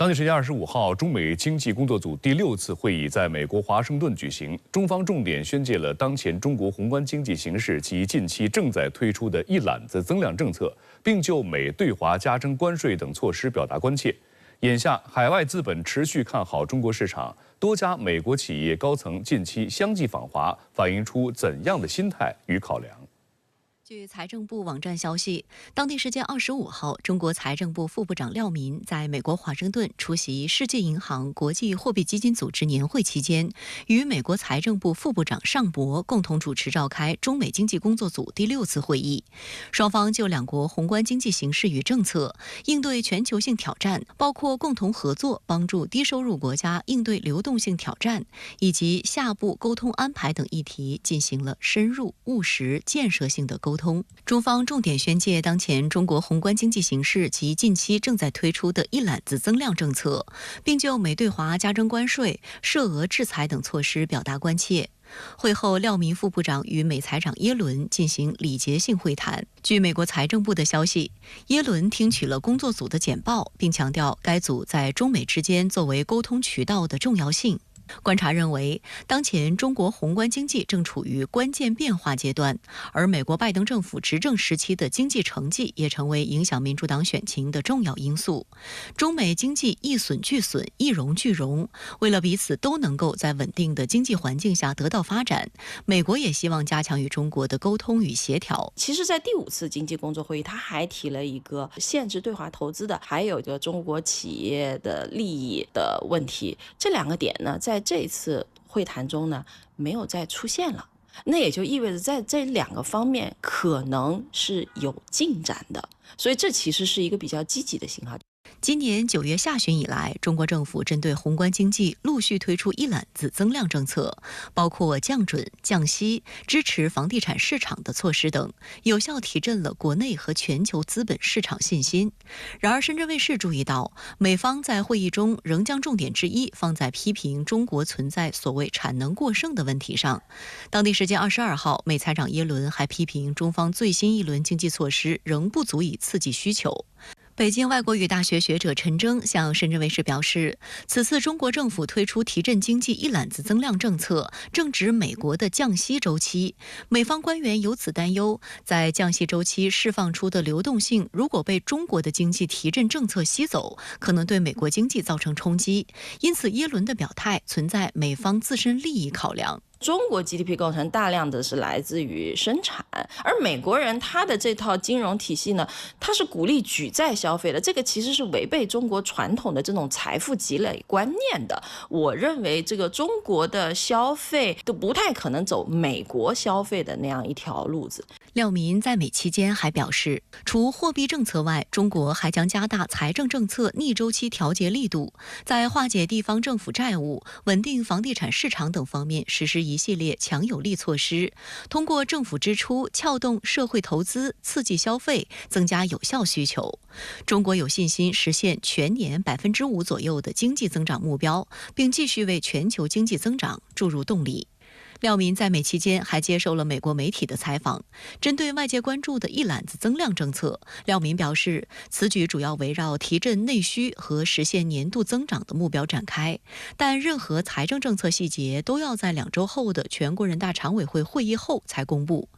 当地时间25号，中美经济工作组第6次会议在美国华盛顿举行。中方重点宣介了当前中国宏观经济形势及近期正在推出的一揽子增量政策，并就美对华加征关税等措施表达关切。眼下，海外资本持续看好中国市场，多家美国企业高层近期相继访华，反映出怎样的心态与考量？据财政部网站消息，当地时间25号，中国财政部副部长廖民在美国华盛顿出席世界银行国际货币基金组织年会期间，与美国财政部副部长尚博共同主持召开中美经济工作组第6次会议。双方就两国宏观经济形势与政策、应对全球性挑战，包括共同合作帮助低收入国家应对流动性挑战，以及下步沟通安排等议题进行了深入、务实、建设性的沟通。中方重点宣介当前中国宏观经济形势及近期正在推出的一揽子增量政策，并就美对华加征关税、涉俄制裁等措施表达关切。会后，廖民副部长与美财长耶伦进行礼节性会谈。据美国财政部的消息，耶伦听取了工作组的简报，并强调该组在中美之间作为沟通渠道的重要性。观察认为，当前中国宏观经济正处于关键变化阶段，而美国拜登政府执政时期的经济成绩也成为影响民主党选情的重要因素。中美经济一损俱损，一荣俱荣，为了彼此都能够在稳定的经济环境下得到发展，美国也希望加强与中国的沟通与协调。其实在第5次经济工作会议，他还提了一个限制对华投资的，还有一个中国企业的利益的问题。这2个点呢，在这一次会谈中呢，没有再出现了。那也就意味着在这2个方面可能是有进展的，所以这其实是一个比较积极的信号。今年9月下旬以来，中国政府针对宏观经济陆续推出一揽子增量政策，包括降准、降息、支持房地产市场的措施等，有效提振了国内和全球资本市场信心。然而，深圳卫视注意到，美方在会议中仍将重点之一放在批评中国存在所谓产能过剩的问题上。当地时间22号，美财长耶伦还批评中方最新一轮经济措施仍不足以刺激需求。北京外国语大学学者陈征向深圳卫视表示，此次中国政府推出提振经济一揽子增量政策，正值美国的降息周期。美方官员由此担忧，在降息周期释放出的流动性，如果被中国的经济提振政策吸走，可能对美国经济造成冲击。因此，耶伦的表态存在美方自身利益考量。中国 GDP 构成大量的是来自于生产，而美国人他的这套金融体系呢，他是鼓励举债消费的，这个其实是违背中国传统的这种财富积累观念的。我认为这个中国的消费都不太可能走美国消费的那样一条路子。廖民在美期间还表示，除货币政策外，中国还将加大财政政策逆周期调节力度，在化解地方政府债务、稳定房地产市场等方面实施一系列强有力措施，通过政府支出撬动社会投资，刺激消费，增加有效需求。中国有信心实现全年5%左右的经济增长目标，并继续为全球经济增长注入动力。廖民在美期间还接受了美国媒体的采访，针对外界关注的一揽子增量政策，廖民表示，此举主要围绕提振内需和实现年度增长的目标展开，但任何财政政策细节都要在2周后的全国人大常委会会议后才公布。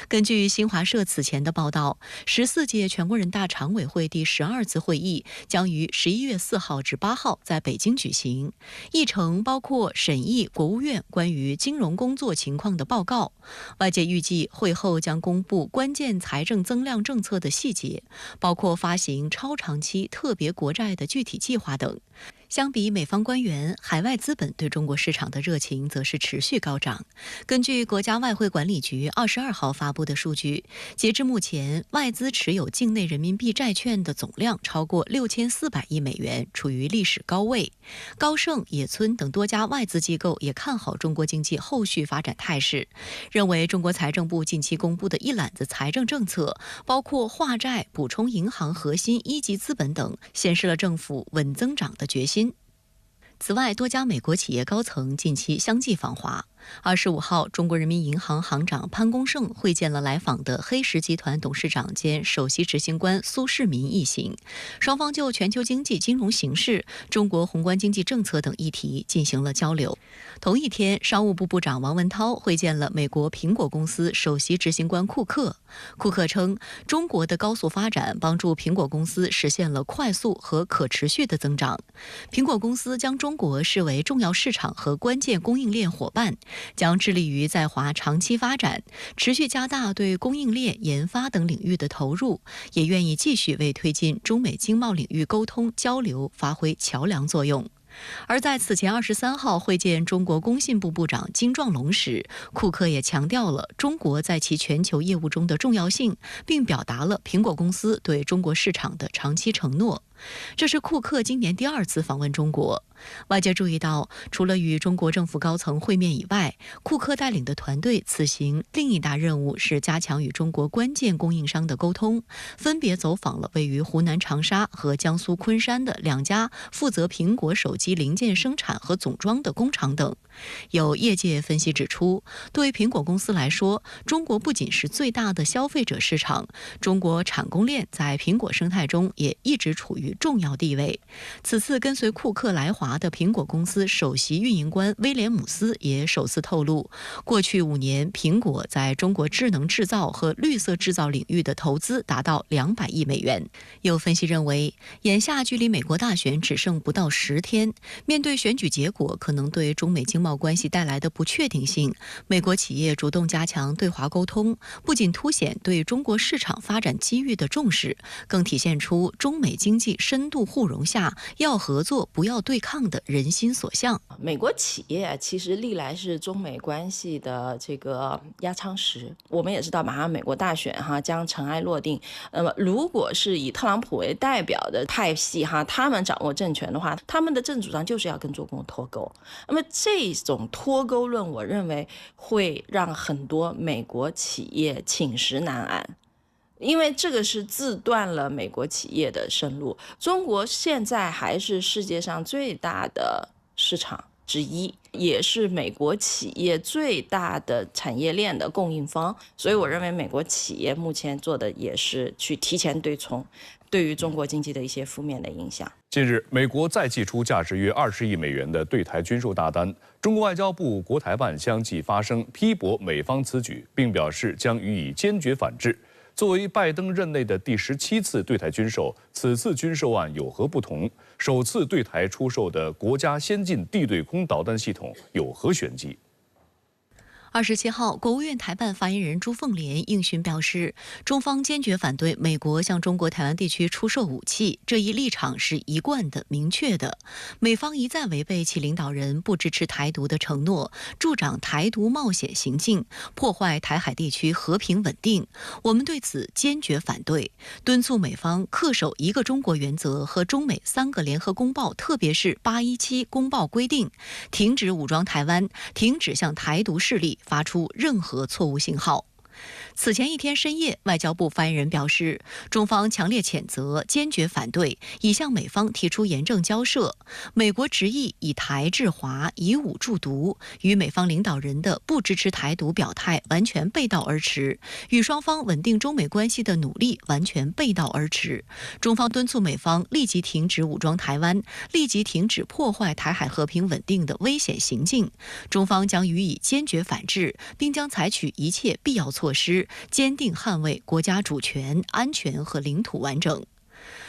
根据新华社此前的报道，14届全国人大常委会第12次会议将于11月4号至8号在北京举行，议程包括审议国务院关于金融工作情况的报告。外界预计会后将公布关键财政增量政策的细节，包括发行超长期特别国债的具体计划等。相比美方官员，海外资本对中国市场的热情则是持续高涨。根据国家外汇管理局22号发布的数据，截至目前，外资持有境内人民币债券的总量超过6400亿美元，处于历史高位。高盛、野村等多家外资机构也看好中国经济后续发展态势，认为中国财政部近期公布的一揽子财政政策，包括化债、补充银行核心一级资本等，显示了政府稳增长的决心。此外，多家美国企业高层近期相继访华。25号，中国人民银行行长潘功胜会见了来访的黑石集团董事长兼首席执行官苏世民一行，双方就全球经济金融形势、中国宏观经济政策等议题进行了交流。同一天，商务部部长王文涛会见了美国苹果公司首席执行官库克。库克称，中国的高速发展帮助苹果公司实现了快速和可持续的增长。苹果公司将中国视为重要市场和关键供应链伙伴，将致力于在华长期发展，持续加大对供应链、研发等领域的投入，也愿意继续为推进中美经贸领域沟通交流发挥桥梁作用。而在此前23号会见中国工信部部长金壮龙时，库克也强调了中国在其全球业务中的重要性，并表达了苹果公司对中国市场的长期承诺。这是库克今年第2次访问中国。外界注意到，除了与中国政府高层会面以外，库克带领的团队此行另一大任务是加强与中国关键供应商的沟通，分别走访了位于湖南长沙和江苏昆山的2家负责苹果手机零件生产和总装的工厂等。有业界分析指出，对苹果公司来说，中国不仅是最大的消费者市场，中国产供链在苹果生态中也一直处于重要地位。此次跟随库克来华的苹果公司首席运营官威廉姆斯也首次透露，过去5年，苹果在中国智能制造和绿色制造领域的投资达到200亿美元。有分析认为，眼下距离美国大选只剩不到10天，面对选举结果可能对中美经贸关系带来的不确定性，美国企业主动加强对华沟通，不仅凸显对中国市场发展机遇的重视，更体现出中美经济深度互融下要合作不要对抗的人心所向。美国企业其实历来是中美关系的这个压舱石。我们也知道，马上美国大选将尘埃落定。那么，如果是以特朗普为代表的派系他们掌握政权的话，他们的政治主张就是要跟中共脱钩。那么这种脱钩论，我认为会让很多美国企业寝食难安。因为这个是自断了美国企业的生路。中国现在还是世界上最大的市场之一，也是美国企业最大的产业链的供应方，所以我认为美国企业目前做的也是去提前对冲对于中国经济的一些负面的影响。近日，美国再祭出价值约20亿美元的对台军售大单，中国外交部国台办相继发声批驳美方此举，并表示将予以坚决反制。作为拜登任内的第17次对台军售，此次军售案有何不同？首次对台出售的国家先进地对空导弹系统有何玄机？27号，国务院台办发言人朱凤莲应询表示，中方坚决反对美国向中国台湾地区出售武器，这一立场是一贯的、明确的。美方一再违背其领导人不支持台独的承诺，助长台独冒险行径，破坏台海地区和平稳定。我们对此坚决反对，敦促美方恪守一个中国原则和中美3个联合公报，特别是817公报规定，停止武装台湾，停止向台独势力发出任何错误信号。此前一天深夜，外交部发言人表示，中方强烈谴责，坚决反对，已向美方提出严正交涉。美国执意以台制华，以武助独，与美方领导人的不支持台独表态完全背道而驰，与双方稳定中美关系的努力完全背道而驰。中方敦促美方立即停止武装台湾，立即停止破坏台海和平稳定的危险行径。中方将予以坚决反制，并将采取一切必要措施，坚定捍卫国家主权、安全和领土完整。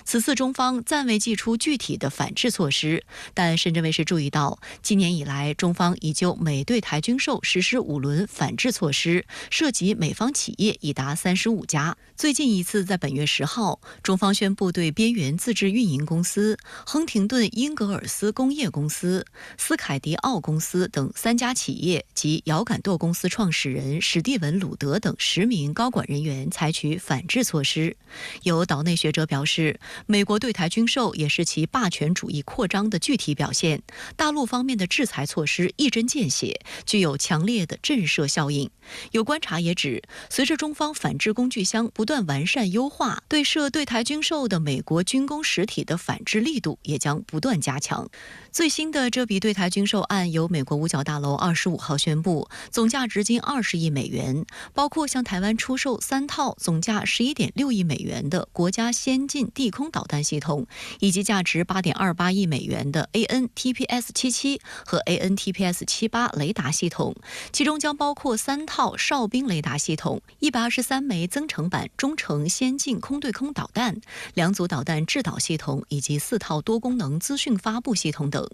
此次中方暂未祭出具体的反制措施，但深圳卫视注意到，今年以来，中方已就美对台军售实施5轮反制措施，涉及美方企业已达35家。最近一次在本月10号，中方宣布对边缘自治运营公司、亨廷顿英格尔斯工业公司、斯凯迪奥公司等3家企业及遥感舵公司创始人史蒂文·鲁德等10名高管人员采取反制措施。有岛内学者表示，美国对台军售也是其霸权主义扩张的具体表现。大陆方面的制裁措施一针见血，具有强烈的震慑效应。有观察也指，随着中方反制工具箱不断完善优化，对涉对台军售的美国军工实体的反制力度也将不断加强。最新的这笔对台军售案由美国五角大楼25号宣布，总价值近20亿美元，包括向台湾出售3套总价11.6亿美元的国家先进地空导弹系统，以及价值8.28亿美元的 AN/TPS-77 和 AN/TPS-78 雷达系统，其中将包括3套哨兵雷达系统、123枚增程版中程先进空对空导弹、2组导弹制导系统以及4套多功能资讯发布系统等。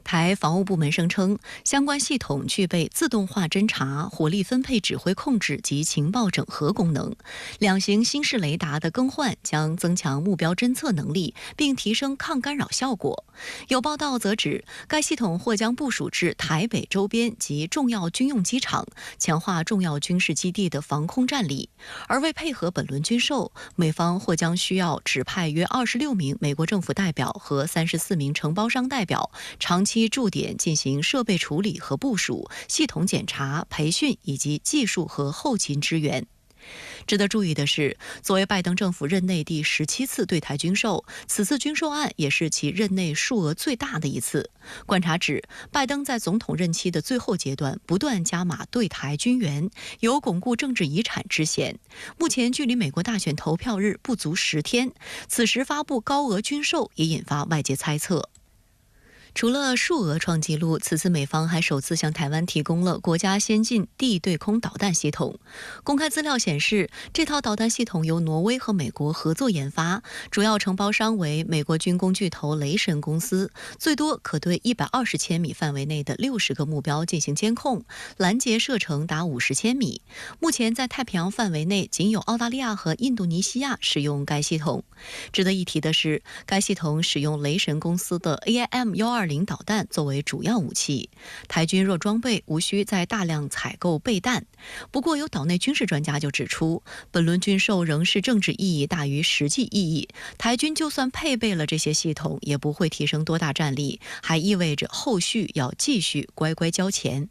台防务部门声称，相关系统具备自动化侦察、火力分配指挥控制及情报整合功能。两型新式雷达的更换将增强目标侦测能力，并提升抗干扰效果。有报道则指，该系统或将部署至台北周边及重要军用机场，强化重要军事基地的防空战力。而为配合本轮军售，美方或将需要指派约26名美国政府代表和34名承包商代表，长期驻点进行设备处理和部署、系统检查、培训以及技术和后勤支援。值得注意的是，作为拜登政府任内第17次对台军售，此次军售案也是其任内数额最大的一次。观察指，拜登在总统任期的最后阶段不断加码对台军援，有巩固政治遗产之嫌。目前距离美国大选投票日不足10天，此时发布高额军售也引发外界猜测。除了数额创纪录，此次美方还首次向台湾提供了国家先进地对空导弹系统。公开资料显示，这套导弹系统由挪威和美国合作研发，主要承包商为美国军工巨头雷神公司，最多可对120千米范围内的60个目标进行监控，拦截射程达50千米。目前在太平洋范围内，仅有澳大利亚和印度尼西亚使用该系统。值得一提的是，该系统使用雷神公司的 AIM-120导弹作为主要武器，台军若装备，无需再大量采购备弹。不过，有岛内军事专家就指出，本轮军售仍是政治意义大于实际意义。台军就算配备了这些系统，也不会提升多大战力，还意味着后续要继续乖乖交钱。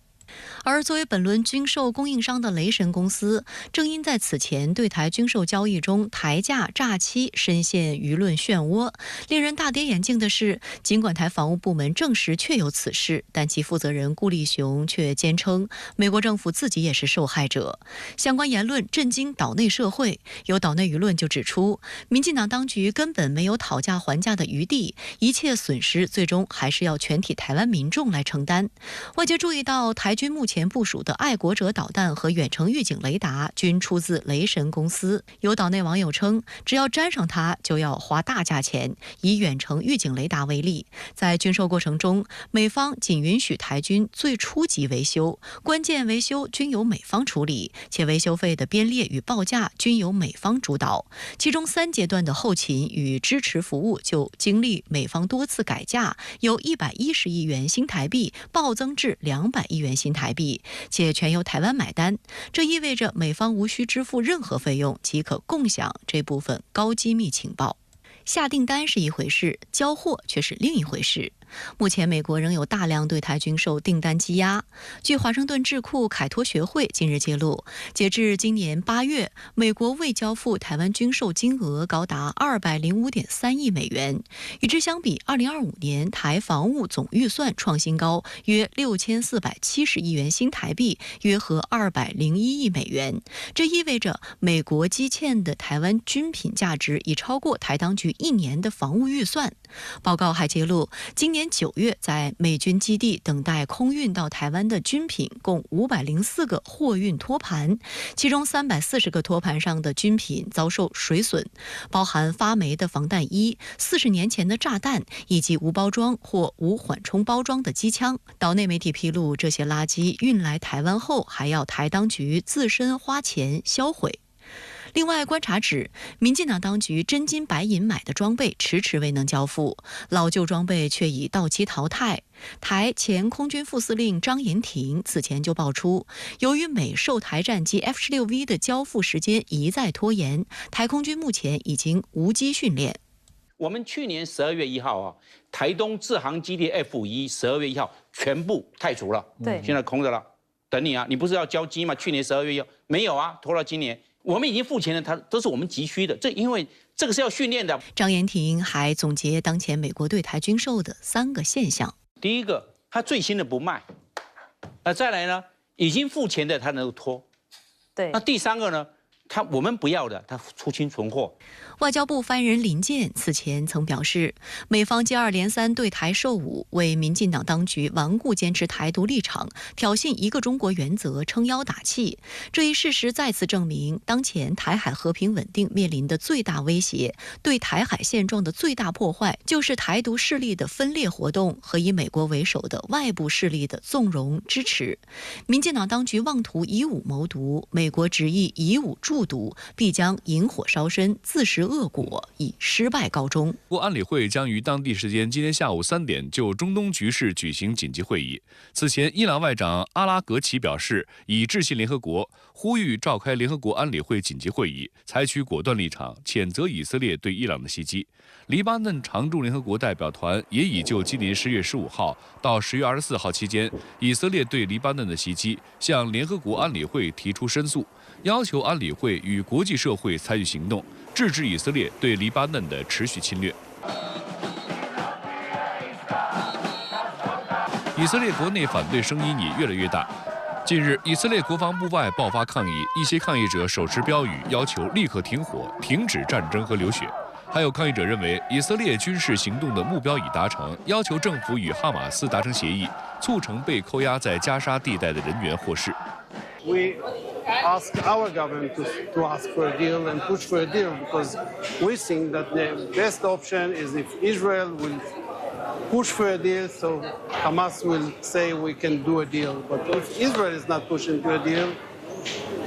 而作为本轮军售供应商的雷神公司，正因在此前对台军售交易中台价诈欺深陷舆论漩涡。令人大跌眼镜的是，尽管台防务部门证实确有此事，但其负责人顾立雄却坚称美国政府自己也是受害者。相关言论震惊岛内社会，有岛内舆论就指出，民进党当局根本没有讨价还价的余地，一切损失最终还是要全体台湾民众来承担。外界注意到，台军目前部署的爱国者导弹和远程预警雷达均出自雷神公司。有岛内网友称，只要沾上它就要花大价钱。以远程预警雷达为例，在军售过程中，美方仅允许台军最初级维修，关键维修均由美方处理，且维修费的编列与报价均由美方主导。其中3阶段的后勤与支持服务就经历美方多次改价，由110亿元新台币暴增至200亿元新台币，且全由台湾买单。这意味着美方无需支付任何费用，即可共享这部分高机密情报。下订单是一回事，交货却是另一回事。目前，美国仍有大量对台军售订单积压。据华盛顿智库凯托学会近日揭露，截至今年8月，美国未交付台湾军售金额高达205.3亿美元。与之相比，2025年台防务总预算创新高，约6470亿元新台币，约合201亿美元。这意味着美国积欠的台湾军品价值已超过台当局1年的防务预算。报告还揭露，今年9月在美军基地等待空运到台湾的军品共504个货运托盘，其中340个托盘上的军品遭受水损，包含发霉的防弹衣、40年前的炸弹以及无包装或无缓冲包装的机枪。岛内媒体披露，这些垃圾运来台湾后，还要台当局自身花钱销毁。另外，观察指，民进党当局真金白银买的装备迟迟未能交付，老旧装备却已到期淘汰。台前空军副司令张延廷此前就爆出，由于美售台战机 F-16V 的交付时间一再拖延，台空军目前已经无机训练。我们去年12月1号啊，台东制航基地 F512月1号全部汰除了，对，现在空着了，等你啊，你不是要交机吗？去年12月1号没有啊，拖到今年，我们已经付钱了，它都是我们急需的，这因为这个是要训练的。张延廷还总结当前美国对台军售的3个现象：第一个，他最新的不卖，再来呢，已经付钱的他能够拖，对，那第3个呢？我们不要的，他出清存货。外交部发言人林健此前曾表示，美方接二连三对台售武，为民进党当局顽固坚持台独立场、挑衅一个中国原则撑腰打气。这一事实再次证明，当前台海和平稳定面临的最大威胁，对台海现状的最大破坏，就是台独势力的分裂活动和以美国为首的外部势力的纵容支持。民进党当局妄图以武谋独，美国执意以武助独，必将引火烧身，自食恶果，以失败告终。国安理会将于当地时间今天下午3点就中东局势举行紧急会议。此前，伊朗外长阿拉格齐表示，已致信联合国，呼吁召开联合国安理会紧急会议，采取果断立场，谴责以色列对伊朗的袭击。黎巴嫩常驻联合国代表团也已就今年10月15号到10月24号期间以色列对黎巴嫩的袭击，向联合国安理会提出申诉，要求安理会与国际社会采取行动，制止以色列对黎巴嫩的持续侵略。以色列国内反对声音也越来越大。近日，以色列国防部外爆发抗议，一些抗议者手持标语，要求立刻停火、停止战争和流血。还有抗议者认为，以色列军事行动的目标已达成，要求政府与哈马斯达成协议，促成被扣押在加沙地带的人员获释。We ask our government to ask for a deal and push for a deal because we think that the best option is if Israel will push for a deal, so Hamas will say we can do a deal. But if Israel is not pushing for a deal,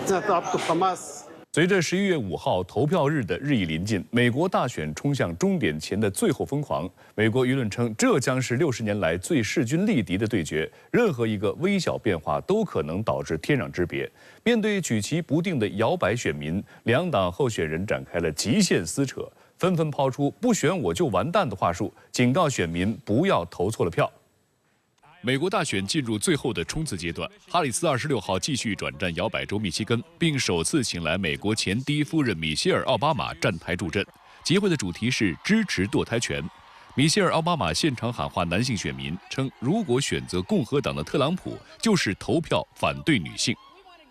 it's not up to Hamas. 随着11月5号投票日的日益临近，美国大选冲向终点前的最后疯狂。美国舆论称，这将是60年来最势均力敌的对决，任何一个微小变化都可能导致天壤之别。面对举棋不定的摇摆选民，两党候选人展开了极限撕扯，纷纷抛出“不选我就完蛋”的话术，警告选民不要投错了票。美国大选进入最后的冲刺阶段，哈里斯26号继续转战摇摆州密西根，并首次请来美国前第一夫人米歇尔·奥巴马站台助阵。集会的主题是支持堕胎权。米歇尔·奥巴马现场喊话男性选民，称如果选择共和党的特朗普，就是投票反对女性。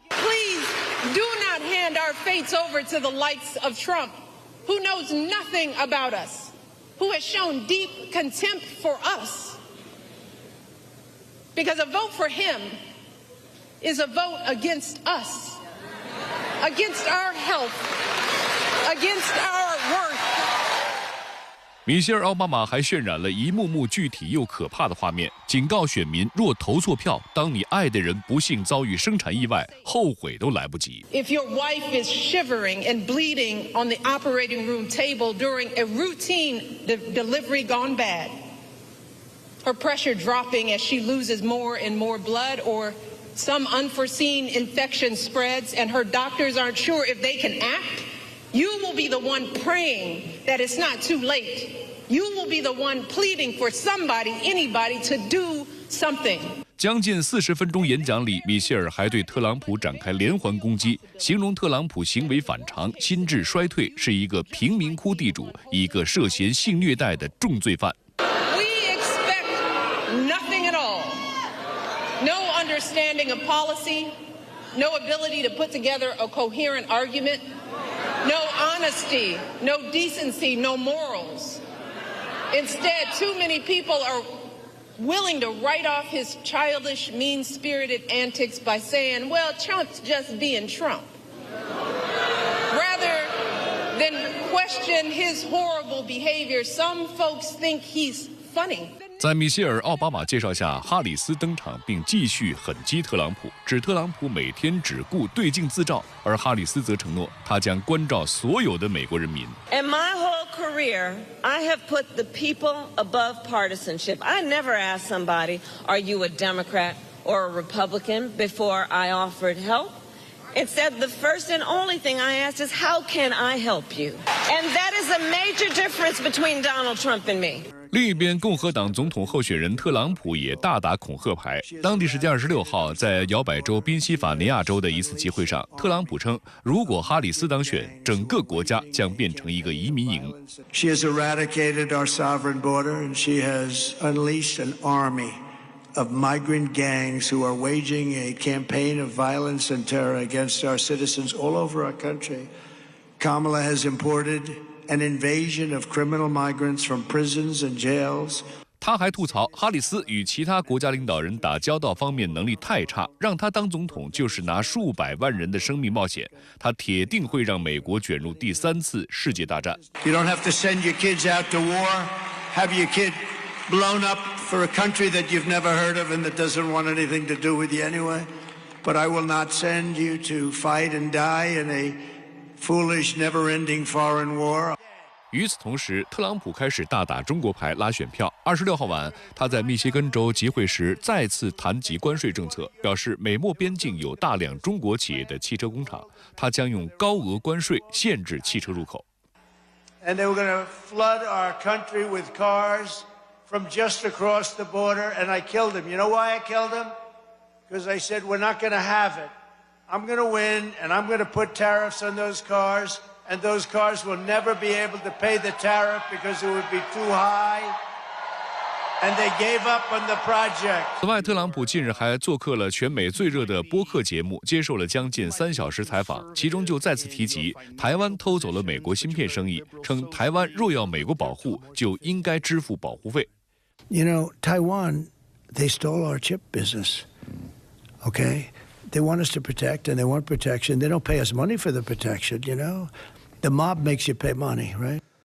Please do not hand our fates over to the likes of Trump, who knows nothing about us, who has shown deep contempt for us.Because a vote for him is a vote against us, against our health, against our worth. 米歇尔·奥巴马还渲染了一幕幕具体又可怕的画面，警告选民若投错票，当你爱的人不幸遭遇生产意外，后悔都来不及。If your wife is shivering and bleeding on the operating room table during a routine delivery gone bad,her pressure dropping as she loses more and more blood, or some unforeseen infection spreads and her doctors aren't sure if they can act, you will be the one praying that it's not too late. You will be the one pleading for somebody, anybody to do something. 将近40分钟演讲里，米歇尔还对特朗普展开连环攻击，形容特朗普行为反常、心智衰退，是一个贫民窟地主，一个涉嫌性虐待的重罪犯。Nothing at all. No understanding of policy, no ability to put together a coherent argument, no honesty, no decency, no morals. Instead, too many people are willing to write off his childish, mean-spirited antics by saying, well, Trump's just being Trump, rather than question his horrible behavior. Some folks think he's funny.在米歇尔·奥巴马介绍下，哈里斯登场并继续狠击特朗普，指特朗普每天只顾对镜自照，而哈里斯则承诺他将关照所有的美国人民。In my whole career, I have put the people above partisanship. I never asked somebody, "Are you a Democrat or a Republican?" before I offered help. Instead, the first and only thing I asked is, how can I help you? And that is a major difference between Donald Trump and me. 另一边，共和党总统候选人特朗普也大打恐吓牌。当地时间26号，在摇摆州宾夕法尼亚州的一次集会上，特朗普称，如果哈里斯当选，整个国家将变成一个移民营。She has eradicated our sovereign border, and she has unleashed an army of migrant gangs who are waging a campaign of violence and terror against our citizens all over our country. Kamala has imported an invasion of criminal migrants from prisons and jails. 他还吐槽哈里斯与其他国家领导人打交道方面能力太差，让他当总统就是拿数百万人的生命冒险。他铁定会让美国卷入第3次世界大战。You don't have to send your kids out to war, have your kid blown up for a country that you've never heard of and that doesn't want anything to do with you anyway. But I will not send you to fight and die in a foolish, never-ending foreign war. 与此同时，特朗普开始大打中国牌拉选票。26号晚，他在密歇根州集会时再次谈及关税政策，表示美墨边境有大量中国企业的汽车工厂，他将用高额关税限制汽车入口。And they were going to flood our country with cars from just across the border, and I killed him. You know why I killed him? Because I said, we're not going to have it. I'm going to win, and I'm going to put tariffs on those cars, and those cars will never be able to pay the tariff because it would be too high. And they gave up on the project. 此外，特朗普近日还做客了全美最热的播客节目，接受了将近3小时采访，其中就再次提及台湾偷走了美国芯片生意，称台湾若要美国保护，就应该支付保护费。You know, Taiwan, they stole our chip business. Okay? They want us to protect, and they want protection. They don't pay us money for the protection, you know? The mob makes you pay money, right?